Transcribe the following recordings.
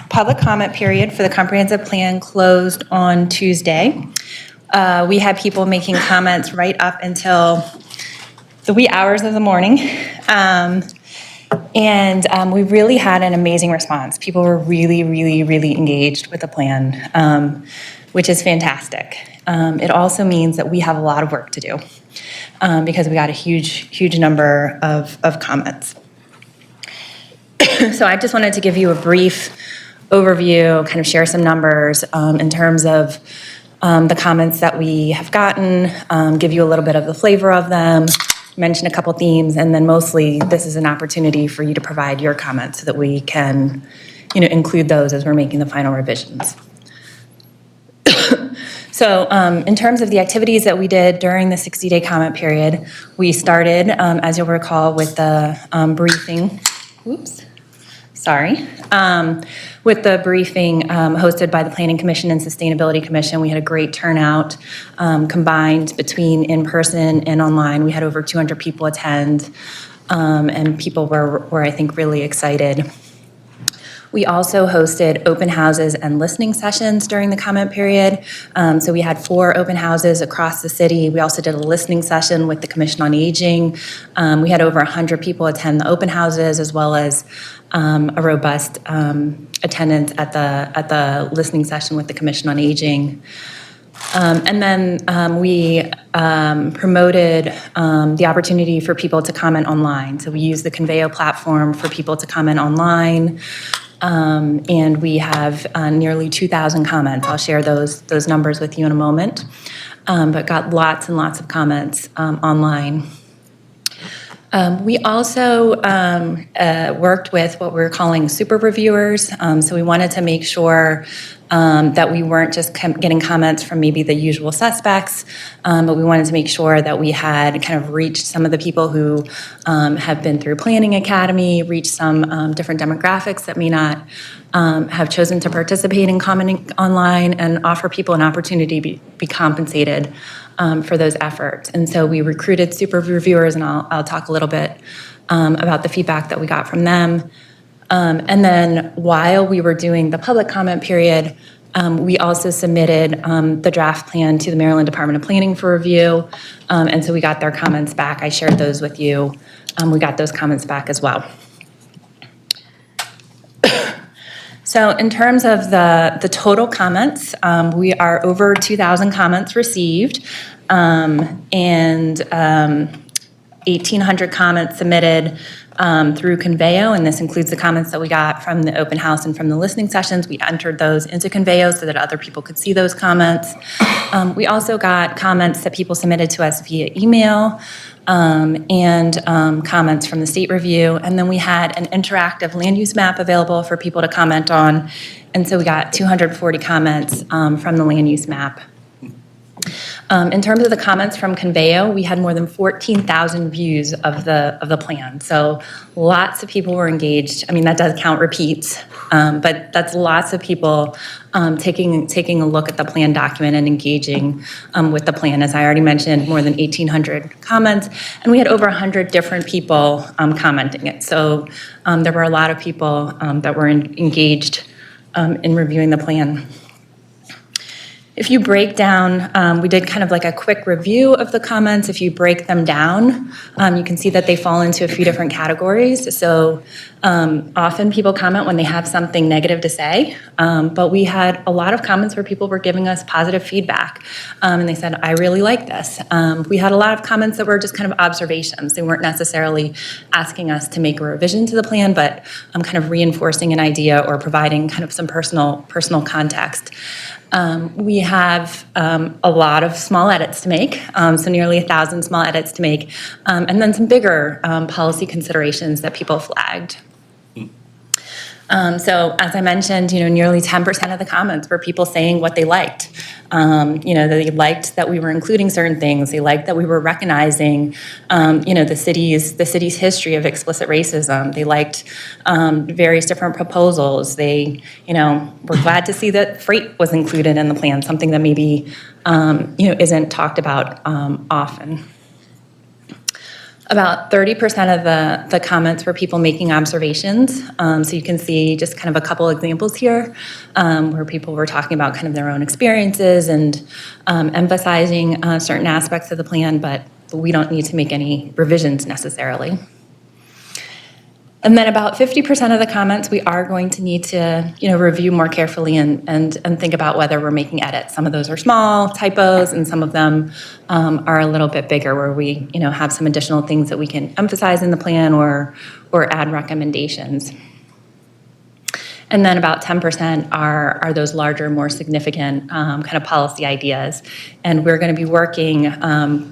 public comment period for the comprehensive plan closed on Tuesday. We had people making comments right up until the wee hours of the morning. We really had an amazing response. People were really, really, really engaged with the plan, which is fantastic. It also means that we have a lot of work to do because we got a huge number of comments. So I just wanted to give you a brief overview, kind of share some numbers in terms of the comments that we have gotten, give you a little bit of the flavor of them, mention a couple themes, and then mostly this is an opportunity for you to provide your comments so that we can, include those as we're making the final revisions. So in terms of the activities that we did during the 60-day comment period, we started, as you'll recall, with the briefing. With the briefing hosted by the Planning Commission and Sustainability Commission. We had a great turnout combined between in-person and online. We had over 200 people attend, and people were, I think, really excited. We also hosted open houses and listening sessions during the comment period. So we had 4 open houses across the city. We also did a listening session with the Commission on Aging. We had over 100 people attend the open houses, as well as a robust attendance at the listening session with the Commission on Aging. And then we promoted the opportunity for people to comment online. So we used the Conveo platform for people to comment online. And we have nearly 2,000 comments. I'll share those numbers with you in a moment, but got lots and lots of comments online. We also worked with what we're calling super reviewers. So we wanted to make sure that we weren't just getting comments from maybe the usual suspects, but we wanted to make sure that we had kind of reached some of the people who have been through Planning Academy, reached some different demographics that may not have chosen to participate in commenting online, and offer people an opportunity to be compensated for those efforts. And so we recruited super reviewers, and I'll talk a little bit about the feedback that we got from them. And then while we were doing the public comment period, we also submitted the draft plan to the Maryland Department of Planning for review. And so we got their comments back. I shared those with you. We got those comments back as well. So in terms of the total comments, we are over 2,000 comments received, and 1,800 comments submitted through Conveo, and this includes the comments that we got from the open house and from the listening sessions. We entered those into Conveo so that other people could see those comments. We also got comments that people submitted to us via email, and comments from the state review. And then we had an interactive land use map available for people to comment on. And so we got 240 comments from the land use map. In terms of the comments from Conveo, we had more than 14,000 views of the plan. So lots of people were engaged. I mean, that does count repeats, but that's lots of people taking a look at the plan document and engaging with the plan. As I already mentioned, more than 1,800 comments, and we had over 100 different people commenting it. So there were a lot of people that were engaged in reviewing the plan. If you break down, we did kind of like a quick review of the comments. If you break them down, you can see that they fall into a few different categories. So often people comment when they have something negative to say, but we had a lot of comments where people were giving us positive feedback, and they said, I really like this. We had a lot of comments that were just kind of observations. They weren't necessarily asking us to make a revision to the plan, but kind of reinforcing an idea or providing kind of some personal context. We have a lot of small edits to make, so nearly 1,000 small edits to make, and then some bigger policy considerations that people flagged. So as I mentioned, nearly 10% of the comments were people saying what they liked. They liked that we were including certain things. They liked that we were recognizing, the city's history of explicit racism. They liked various different proposals. They, were glad to see that freight was included in the plan, something that maybe, isn't talked about often. About 30% of the comments were people making observations. So you can see just kind of a couple examples here where people were talking about kind of their own experiences and emphasizing certain aspects of the plan, but we don't need to make any revisions necessarily. And then about 50% of the comments we are going to need to, review more carefully and think about whether we're making edits. Some of those are small typos, and some of them are a little bit bigger, where we, have some additional things that we can emphasize in the plan or add recommendations. And then about 10% are those larger, more significant kind of policy ideas. And we're going to be working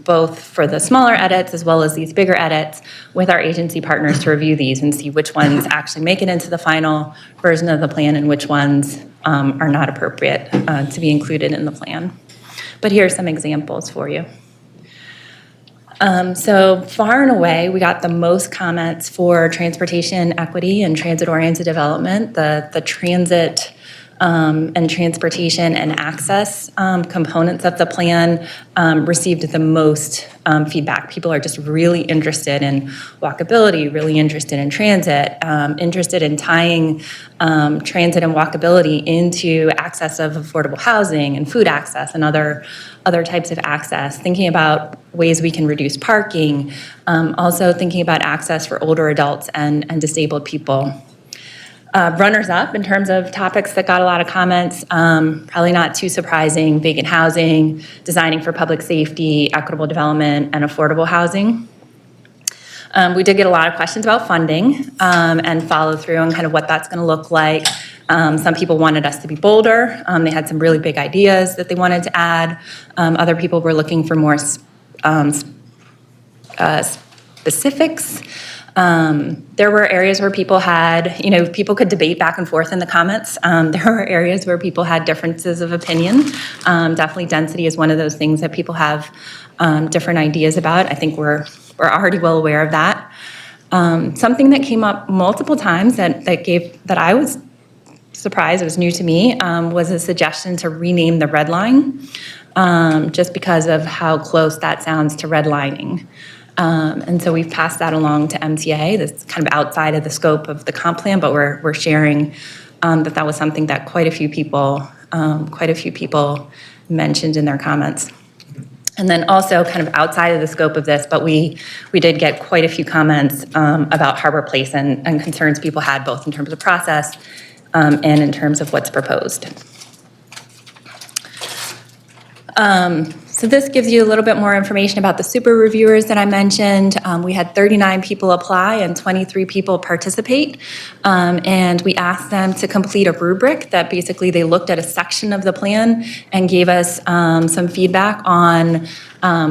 both for the smaller edits as well as these bigger edits with our agency partners to review these and see which ones actually make it into the final version of the plan and which ones are not appropriate to be included in the plan. But here are some examples for you. So far and away, we got the most comments for transportation equity and transit-oriented development. The transit and transportation and access components of the plan received the most feedback. People are just really interested in walkability, really interested in transit, interested in tying transit and walkability into access of affordable housing and food access and other types of access, thinking about ways we can reduce parking, also thinking about access for older adults and disabled people. Runners-up in terms of topics that got a lot of comments, probably not too surprising: vacant housing, designing for public safety, equitable development, and affordable housing. We did get a lot of questions about funding and follow through and kind of what that's going to look like. Some people wanted us to be bolder. They had some really big ideas that they wanted to add. Other people were looking for more specifics. There were areas where people had, people could debate back and forth in the comments. There were areas where people had differences of opinion. Definitely density is one of those things that people have different ideas about. I think we're already well aware of that. Something that came up multiple times that I was surprised, it was new to me, was a suggestion to rename the red line, just because of how close that sounds to redlining. And so we've passed that along to MTA. That's kind of outside of the scope of the comp plan, but we're sharing that was something that quite a few people mentioned in their comments. And then also kind of outside of the scope of this, but we did get quite a few comments about Harbor Place and concerns people had, both in terms of process and in terms of what's proposed. So this gives you a little bit more information about the super reviewers that I mentioned. We had 39 people apply and 23 people participate. And we asked them to complete a rubric that basically they looked at a section of the plan and gave us some feedback on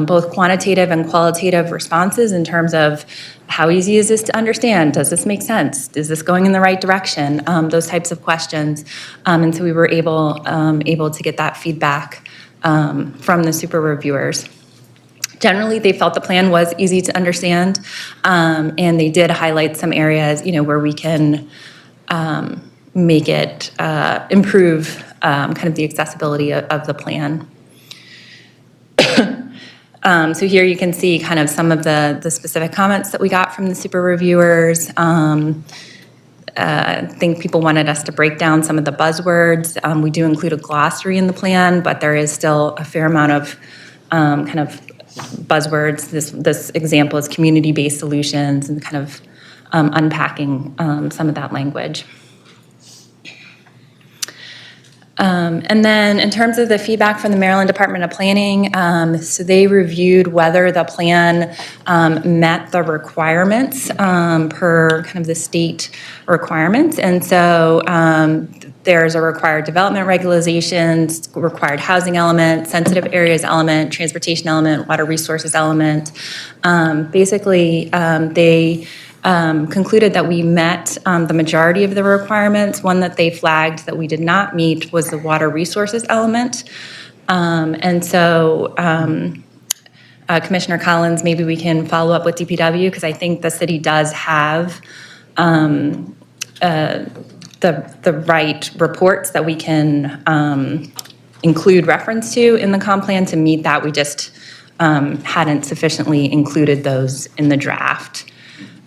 both quantitative and qualitative responses in terms of how easy is this to understand? Does this make sense? Is this going in the right direction? Those types of questions. And so we were able to get that feedback from the super reviewers. Generally, they felt the plan was easy to understand, and they did highlight some areas, where we can make it improve kind of the accessibility of the plan. So here you can see kind of some of the specific comments that we got from the super reviewers. I think people wanted us to break down some of the buzzwords. We do include a glossary in the plan, but there is still a fair amount of kind of buzzwords. This example is community-based solutions and kind of unpacking some of that language. And then in terms of the feedback from the Maryland Department of Planning, so they reviewed whether the plan met the requirements per kind of the state requirements. And so there's a required development regulations, required housing element, sensitive areas element, transportation element, water resources element. Basically, they concluded that we met the majority of the requirements. One that they flagged that we did not meet was the water resources element. And so Commissioner Collins, maybe we can follow up with DPW, because I think the city does have the right reports that we can include reference to in the comp plan to meet that. We just hadn't sufficiently included those in the draft.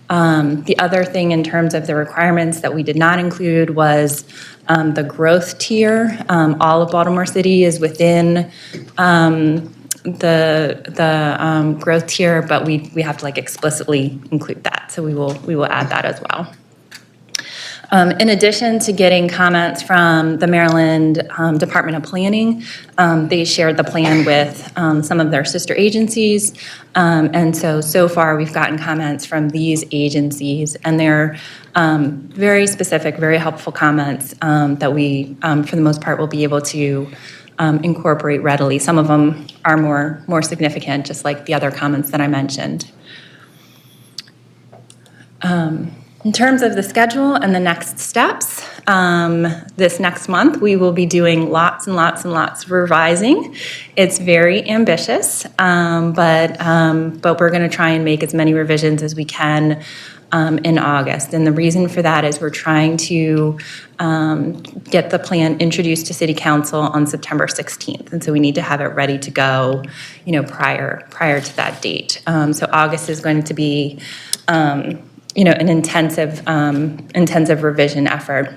The other thing in terms of the requirements that we did not include was the growth tier. All of Baltimore City is within the growth tier, but we have to explicitly include that. So we will add that as well. In addition to getting comments from the Maryland Department of Planning, they shared the plan with some of their sister agencies. And so far we've gotten comments from these agencies, and they're very specific, very helpful comments that we, for the most part, will be able to incorporate readily. Some of them are more significant, just like the other comments that I mentioned. In terms of the schedule and the next steps, this next month we will be doing lots and lots and lots of revising. It's very ambitious, but we're going to try and make as many revisions as we can in August. And the reason for that is we're trying to get the plan introduced to City Council on September 16th. And so we need to have it ready to go, prior to that date. So August is going to be an intensive revision effort.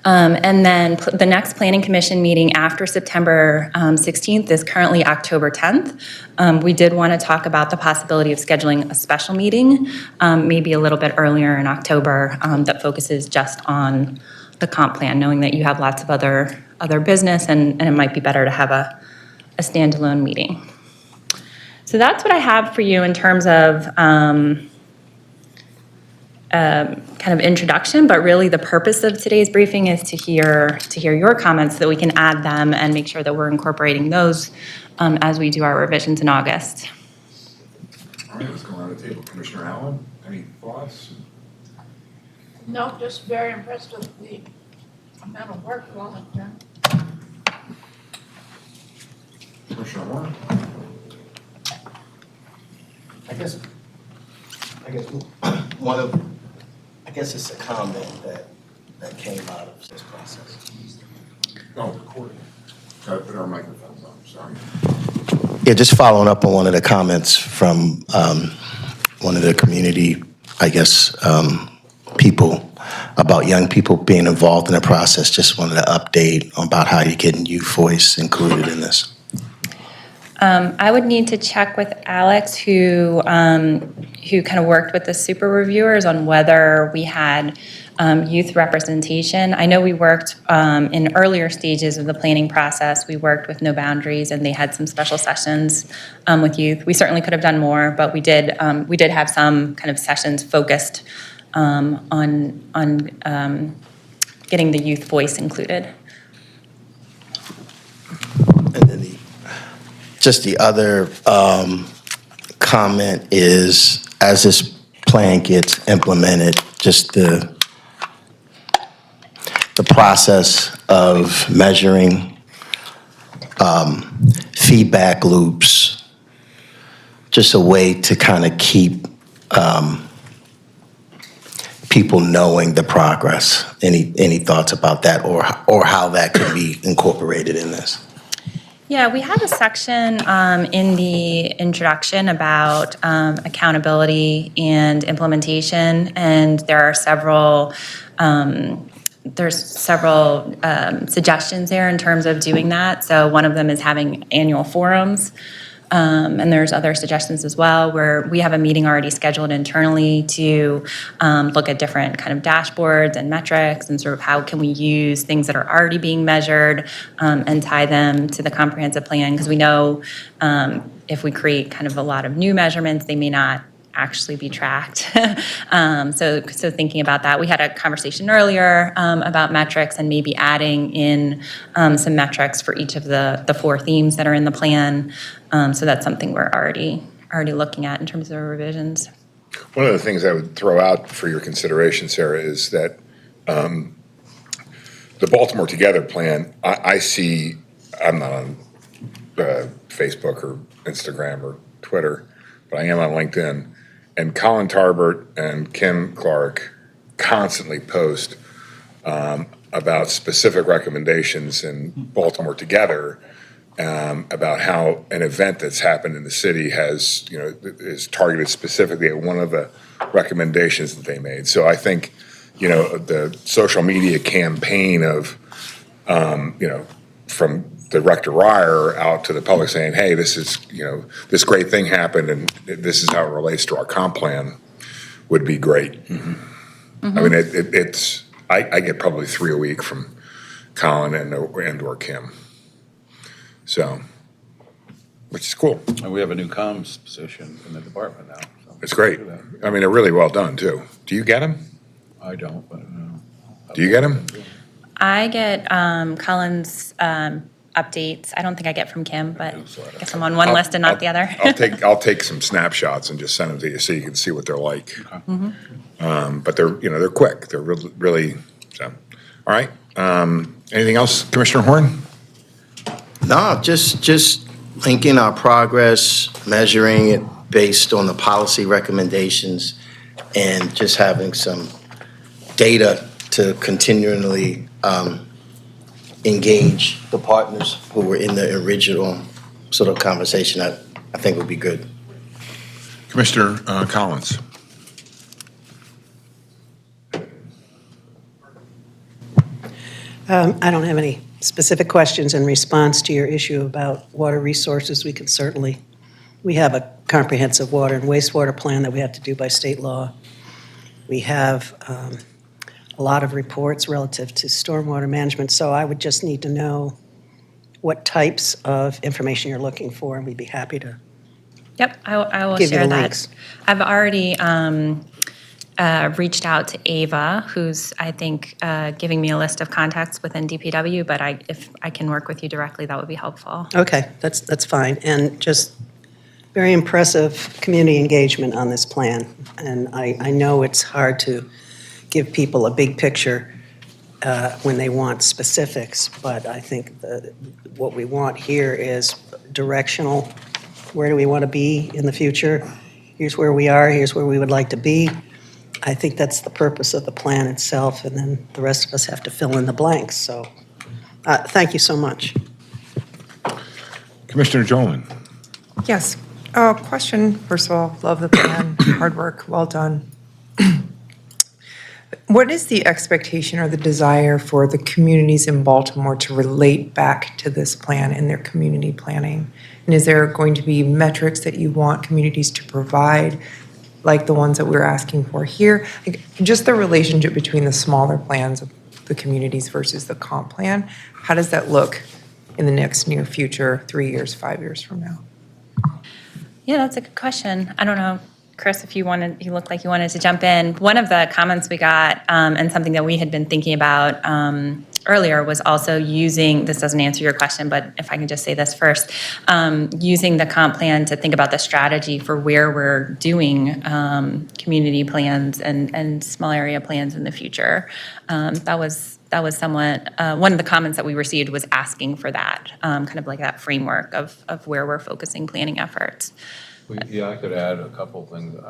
And then the next Planning Commission meeting after September 16th is currently October 10th. We did want to talk about the possibility of scheduling a special meeting, maybe a little bit earlier in October, that focuses just on the comp plan, knowing that you have lots of other business and it might be better to have a standalone meeting. So that's what I have for you in terms of kind of introduction, but really the purpose of today's briefing is to hear your comments so that we can add them and make sure that we're incorporating those as we do our revisions in August. All right, let's go around the table. Commissioner Allen, any thoughts? No, just very impressed with the amount of work on it done. Commissioner Warren? I guess it's a comment that came out of this process. Oh, recording. Try to put our microphones on, sorry. Yeah, just following up on one of the comments from one of the community, people about young people being involved in the process. Just wanted to update about how you're getting youth voice included in this. I would need to check with Alex, who kind of worked with the super reviewers on whether we had youth representation. I know we worked in earlier stages of the planning process. We worked with No Boundaries, and they had some special sessions with youth. We certainly could have done more, but we did have some kind of sessions focused on getting the youth voice included. And then the other comment is, as this plan gets implemented, just the process of measuring feedback loops, just a way to kind of keep people knowing the progress. Any thoughts about that, or how that could be incorporated in this? Yeah, we have a section in the introduction about accountability and implementation, and there are several suggestions there in terms of doing that. So one of them is having annual forums. And there's other suggestions as well, where we have a meeting already scheduled internally to look at different kind of dashboards and metrics and sort of how can we use things that are already being measured and tie them to the comprehensive plan, because we know if we create kind of a lot of new measurements, they may not actually be tracked. So thinking about that, we had a conversation earlier about metrics and maybe adding in some metrics for each of the 4 themes that are in the plan. So that's something we're already looking at in terms of revisions. One of the things I would throw out for your consideration, Sarah, is that the Baltimore Together plan, I see, I'm not on Facebook or Instagram or Twitter, but I am on LinkedIn. And Colin Tarbert and Kim Clark constantly post about specific recommendations in Baltimore Together about how an event that's happened in the city has, is targeted specifically at one of the recommendations that they made. So I think, the social media campaign of, from Director Ryer out to the public saying, hey, this is, this great thing happened and this is how it relates to our comp plan would be great. I mean, it's, I get probably 3 a week from Colin and or Kim. So, which is cool. And we have a new comms position in the department now. So It's great. I mean, they're really well done too. Do you get them? I don't, but Do you get them? I get Colin's updates. I don't think I get from Kim, but I guess I'm on one list and not the other. I'll take some snapshots and just send them to you so you can see what they're like. But they're quick. They're really, so. All right. Anything else, Commissioner Horn? No, just linking our progress, measuring it based on the policy recommendations, and just having some data to continually engage the partners who were in the original sort of conversation. I think would be good. Commissioner Collins. I don't have any specific questions in response to your issue about water resources. We have a comprehensive water and wastewater plan that we have to do by state law. We have a lot of reports relative to stormwater management, so I would just need to know what types of information you're looking for, and we'd be happy to. Yep, I will Give you share the that. links. I've already reached out to Ava, who's, I think, giving me a list of contacts within DPW, but if I can work with you directly, that would be helpful. Okay, that's fine. And just very impressive community engagement on this plan. And I know it's hard to give people a big picture when they want specifics, but I think what we want here is directional. Where do we want to be in the future? Here's where we are, here's where we would like to be. I think that's the purpose of the plan itself, and then the rest of us have to fill in the blanks. So thank you so much. Commissioner Jolin. Yes. Question, first of all, love the plan, hard work, well done. What is the expectation or the desire for the communities in Baltimore to relate back to this plan in their community planning? And is there going to be metrics that you want communities to provide, like the ones that we're asking for here? Like, just the relationship between the smaller plans of the communities versus the comp plan, how does that look in the next near future, 3 years, 5 years from now? Yeah, that's a good question. I don't know, Chris, if you looked like you wanted to jump in. One of the comments we got, and something that we had been thinking about earlier, was also using, this doesn't answer your question, but if I can just say this first, using the comp plan to think about the strategy for where we're doing community plans and small area plans in the future. That was somewhat, one of the comments that we received was asking for that, kind of like that framework of where we're focusing planning efforts. Yeah, I could add a couple things.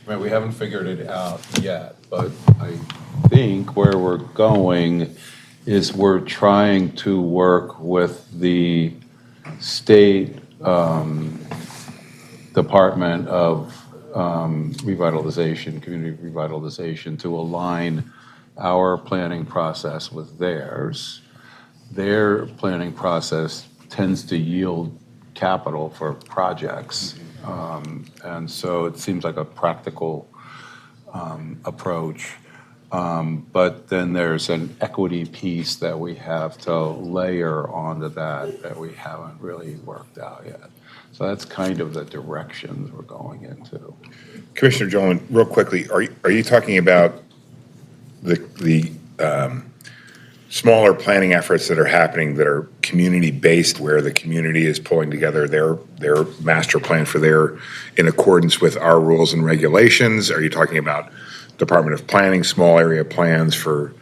Right, we haven't figured it out yet, but I think where we're going is we're trying to work with the state Department of Revitalization, Community Revitalization, to align our planning process with theirs. Their planning process tends to yield capital for projects. And so it seems like a practical approach. But then there's an equity piece that we have to layer onto that we haven't really worked out yet. So that's kind of the directions we're going into. Commissioner Jolin, real quickly, are you talking about the smaller planning efforts that are happening that are community-based, where the community is pulling together their master plan for in accordance with our rules and regulations? Are you talking about Department of Planning, small area plans for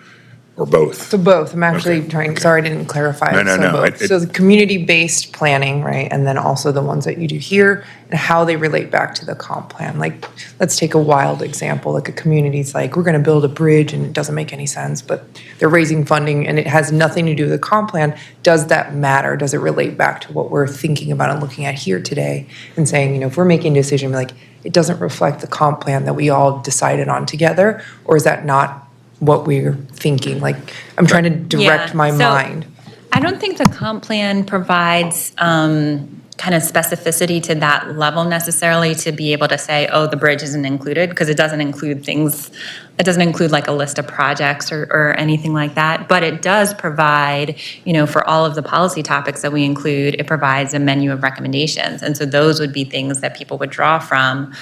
or both? So both, I'm actually Okay, trying, okay. sorry, I didn't clarify. No, no, So no, both. it- So the community-based planning, right, and then also the ones that you do here, and how they relate back to the comp plan. Like, let's take a wild example, like a community's like, we're gonna build a bridge, and it doesn't make any sense, but they're raising funding, and it has nothing to do with the comp plan. Does that matter? Does it relate back to what we're thinking about and looking at here today? And saying, if we're making a decision, like, it doesn't reflect the comp plan that we all decided on together, or is that not what we're thinking? Like, I'm trying to direct Yeah, my so mind. I don't think the comp plan provides kind of specificity to that level necessarily to be able to say, oh, the bridge isn't included, because it doesn't include things, it doesn't include like a list of projects or anything like that. But it does provide, for all of the policy topics that we include, it provides a menu of recommendations. And so those would be things that people would draw from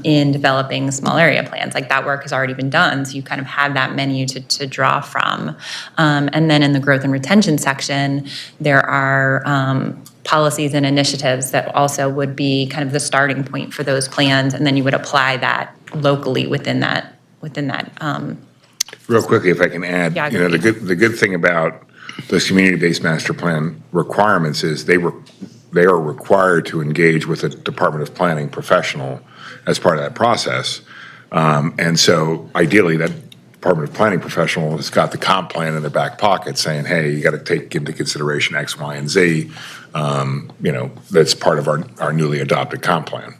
in developing small area plans. Like that work has already been done, so you kind of have that menu to draw from. And then in the growth and retention section, there are policies and initiatives that also would be kind of the starting point for those plans, and then you would apply that locally within that. Real quickly, if I can add, Yeah, the good thing about those community-based master plan requirements is they are required to engage with a Department of Planning professional as part of that process. And so ideally, that Department of Planning professional has got the comp plan in their back pocket saying, hey, you got to take into consideration X, Y, and Z. That's part of our newly adopted comp plan.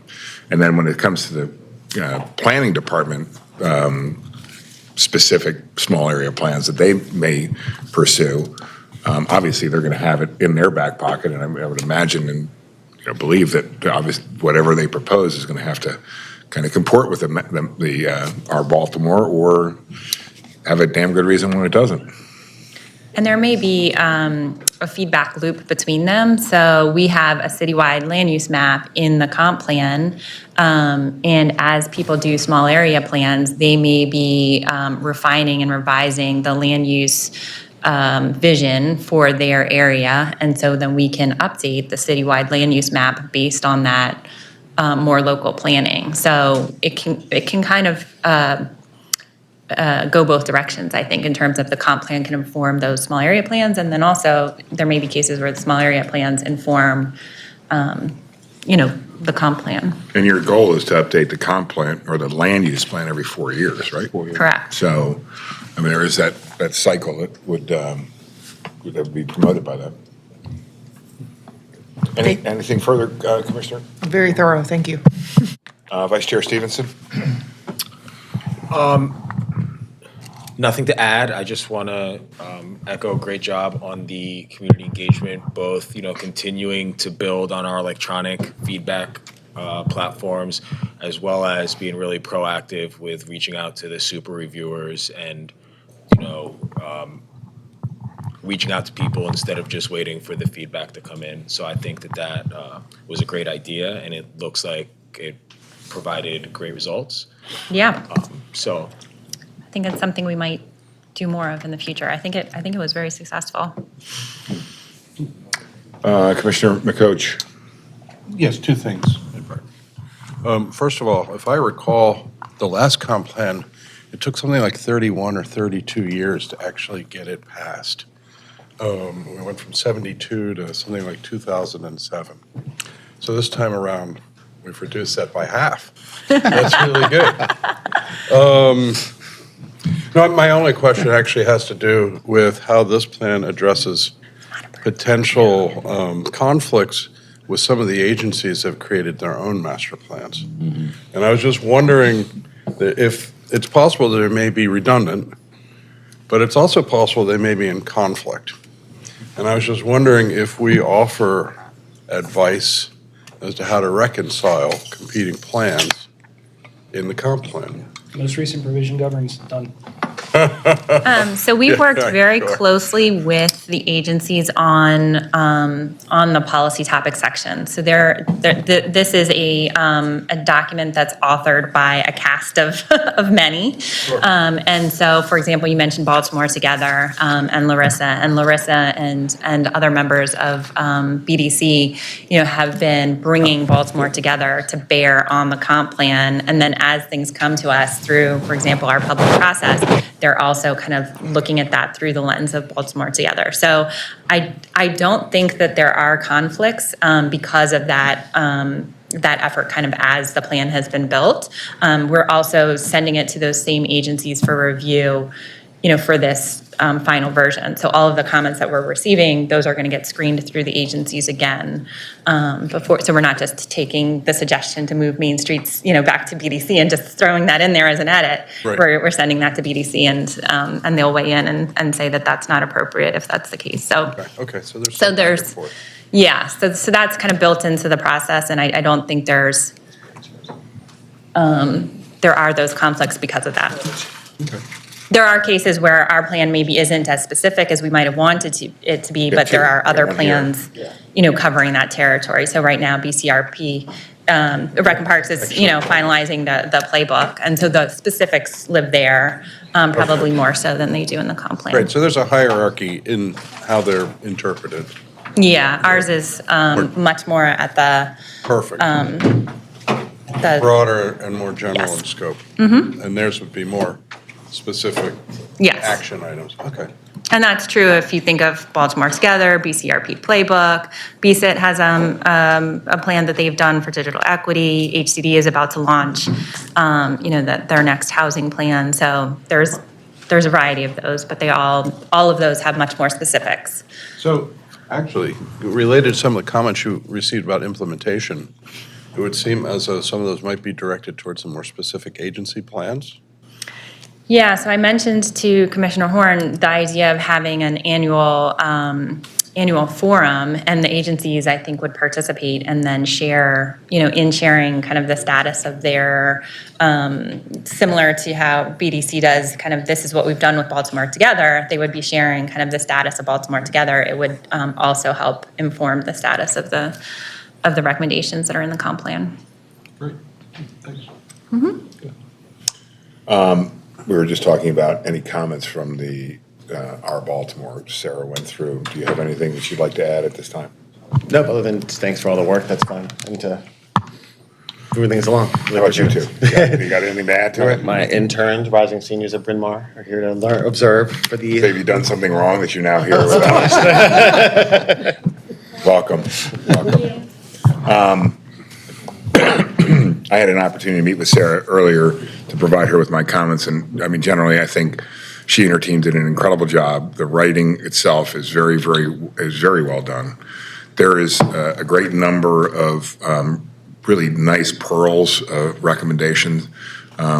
And then when it comes to the planning department, specific small area plans that they may pursue, obviously they're going to have it in their back pocket, and I would imagine and believe that obviously whatever they propose is going to have to kind of comport with our Baltimore, or have a damn good reason when it doesn't. And there may be a feedback loop between them. So we have a citywide land use map in the comp plan. And as people do small area plans, they may be refining and revising the land use vision for their area. And so then we can update the citywide land use map based on that more local planning. So it can kind of go both directions, I think, in terms of the comp plan can inform those small area plans, and then also there may be cases where the small area plans inform, the comp plan. And your goal is to update the comp plan or the land use plan every 4 years, right? 4 years. Correct. So, there is that cycle that would be promoted by that. Anything further, Commissioner? Very thorough, thank you. Vice Chair Stevenson? Nothing to add. I just want to echo great job on the community engagement, both, continuing to build on our electronic feedback platforms, as well as being really proactive with reaching out to the super reviewers and, reaching out to people instead of just waiting for the feedback to come in. So I think that was a great idea, and it looks like it provided great results. Yeah, So I think it's something we might do more of in the future. I think it was very successful. Commissioner McCoach? Yes, two things. First of all, if I recall, the last comp plan, it took something like 31 or 32 years to actually get it passed. We went from 72 to something like 2007. So this time around, we've reduced that by half. That's really good. No, my only question actually has to do with how this plan addresses potential conflicts with some of the agencies that have created their own master plans. And I was just wondering that if it's possible that it may be redundant, but it's also possible they may be in conflict. And I was just wondering if we offer advice as to how to reconcile competing plans in the comp plan. Most recent provision governs, done. So we've worked very sure. closely with the agencies on the policy topic section. So this is a document that's authored by a cast of many. And so, for example, you mentioned Baltimore Together and Larissa and other members of BDC, have been bringing Baltimore Together to bear on the comp plan. And then as things come to us through, for example, our public process, there they're also kind of looking at that through the lens of Baltimore Together. So I don't think that there are conflicts because of that that effort kind of as the plan has been built. We're also sending it to those same agencies for review, for this final version. So all of the comments that we're receiving, those are going to get screened through the agencies again before. So we're not just taking the suggestion to move Main Streets, back to BDC and just throwing that in there as an edit. Right. We're sending that to BDC and they'll weigh in and say that that's not appropriate if that's the case. So Okay, so there's. So some back and there's- forth. yeah, so that's kind of built into the process, and I don't think there are those conflicts because of that. Okay. There are cases where our plan maybe isn't as specific as we might have wanted it to be, but there are other one here. plans, covering that territory. So right now, BCRP, Rec and Parks is, finalizing the playbook, and so the specifics live there, probably more so than they do in the comp plan. Right, so there's a hierarchy in how they're interpreted. Yeah, ours is much more at the Perfect. Broader and more general in Yes. scope. And theirs would be more specific Yes. action items. Okay. And that's true if you think of Baltimore Together, BCRP Playbook. BSIT has a plan that they've done for digital equity. HCD is about to launch, their next housing plan. So there's a variety of those, but they all of those have much more specifics. So, actually, related to some of the comments you received about implementation, it would seem as though some of those might be directed towards some more specific agency plans. Yeah, so I mentioned to Commissioner Horn the idea of having an annual forum, and the agencies, I think, would participate and then share, in sharing kind of the status of their, similar to how BDC does, kind of this is what we've done with Baltimore Together, they would be sharing kind of the status of Baltimore Together. It would also help inform the status of the recommendations that are in the comp plan. Great, thanks. We were just talking about any comments from our Baltimore. Sarah went through. Do you have anything that you'd like to add at this time? No, other than just thanks for all the work, that's fine. And to moving things along. How about you two? You got anything to add to it? My interns, rising seniors at Bryn Mawr, are here to learn, observe for the. Have you done something wrong that you're now here without? Welcome. I had an opportunity to meet with Sarah earlier to provide her with my comments, and I mean, generally, I think she and her team did an incredible job. The writing itself is very well done. There is a great number of really nice pearls of recommendations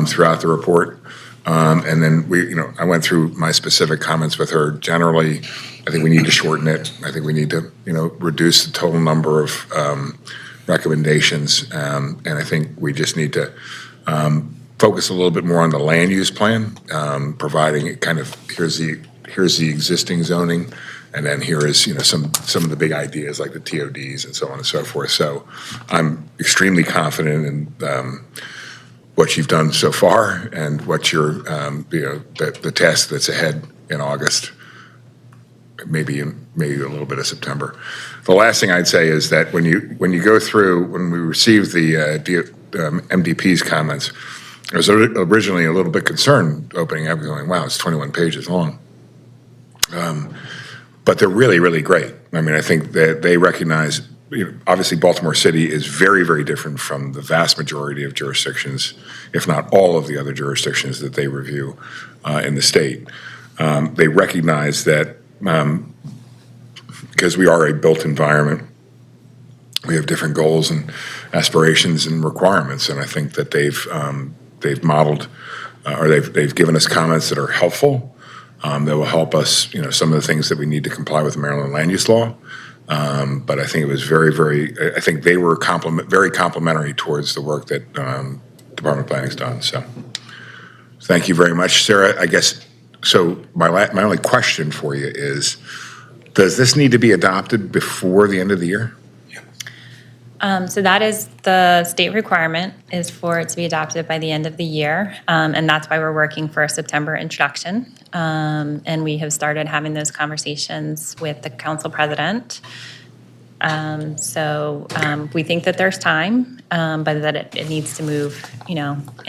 throughout the report. And then I went through my specific comments with her. Generally, I think we need to shorten it. I think we need to, reduce the total number of recommendations. And I think we just need to focus a little bit more on the land use plan, providing it kind of, here's the existing zoning, and then here is, some of the big ideas like the TODs and so on and so forth. So I'm extremely confident in what you've done so far and what you're, the task that's ahead in August, maybe a little bit of September. The last thing I'd say is that when you go through, when we received the MDP's comments, I was originally a little bit concerned opening up, going, wow, it's 21 pages long. But they're really, really great. I mean, I think that they recognize, obviously Baltimore City is very, very different from the vast majority of jurisdictions, if not all of the other jurisdictions that they review in the state. They recognize that because we are a built environment, we have different goals and aspirations and requirements, and I think that they've modeled or they've given us comments that are helpful. That will help us, some of the things that we need to comply with Maryland land use law. But I think it was I think they were very complimentary towards the work that Department of Planning's done. So thank you very much, Sarah. I guess, so my only question for you is, does this need to be adopted before the end of the year? So that is the state requirement, is for it to be adopted by the end of the year. And that's why we're working for a September introduction. And we have started having those conversations with the council president. We think that there's time, but that it needs to move, in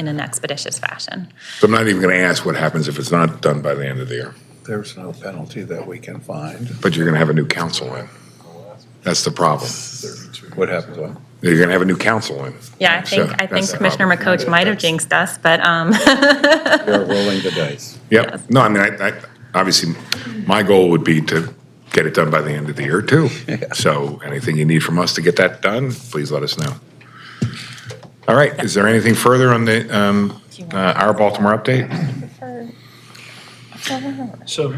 an expeditious fashion. So I'm not even going to ask what happens if it's not done by the end of the year. There's no penalty that we can find. But you're going to have a new council in. That's the problem. What happens on? You're going to have a new council in. Yeah, I So think that's the Commissioner problem. McCoach might have jinxed us, but, They're rolling the dice. Yep. No, I mean, I obviously, my goal would be to get it done by the end of the year too. So anything you need from us to get that done, please let us know. All right, is there anything further on the, our Baltimore update? So,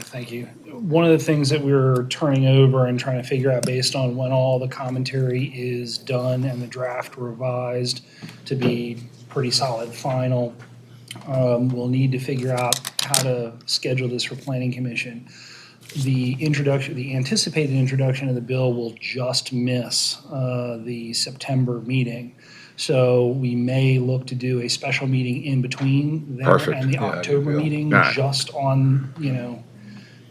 thank you. One of the things that we're turning over and trying to figure out based on when all the commentary is done and the draft revised to be pretty solid final, we'll need to figure out how to schedule this for Planning Commission. The anticipated introduction of the bill will just miss the September meeting. So we may look to do a special meeting in between there Perfect. and the Yeah, October good deal. meeting, Yeah. just on,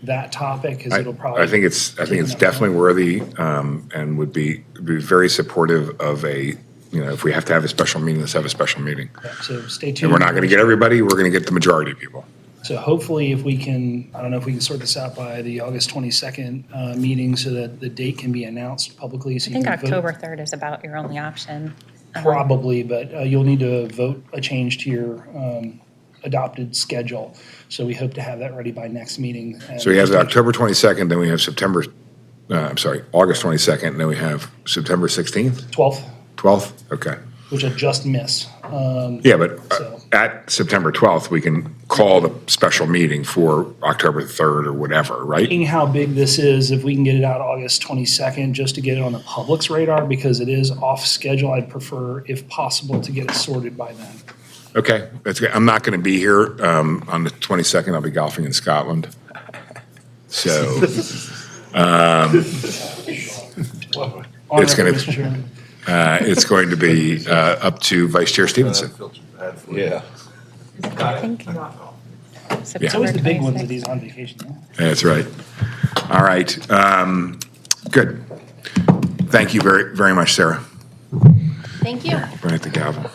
that topic, because it'll probably. I think it's definitely worthy, and would be very supportive of if we have to have a special meeting, let's have a special meeting. So stay tuned. And we're not going to get everybody, we're going to get the majority of people. So hopefully if we can, I don't know if we can sort this out by the August 22nd meeting so that the date can be announced publicly. So I you think can vote. October 3rd is about your only option. Probably, but you'll need to vote a change to your adopted schedule. So we hope to have that ready by next meeting. So we have the October 22nd, then we have August 22nd, and then we have September 16th, 12th, 12th? Okay. which will just miss. Yeah, but So- at September 12th, we can call the special meeting for October 3rd or whatever, right? Seeing how big this is, if we can get it out August 22nd, just to get it on the public's radar, because it is off schedule, I'd prefer, if possible, to get it sorted by then. Okay, that's good. I'm not going to be here on the 22nd. I'll be golfing in Scotland. So It's gonna- Mr. Chairman. it's going to be up to Vice Chair Stevenson. Yeah. It's always the big ones that he's on vacation. Yeah. That's right. All right. Good. Thank you very, very much, Sarah. Thank you. Right at the gavel.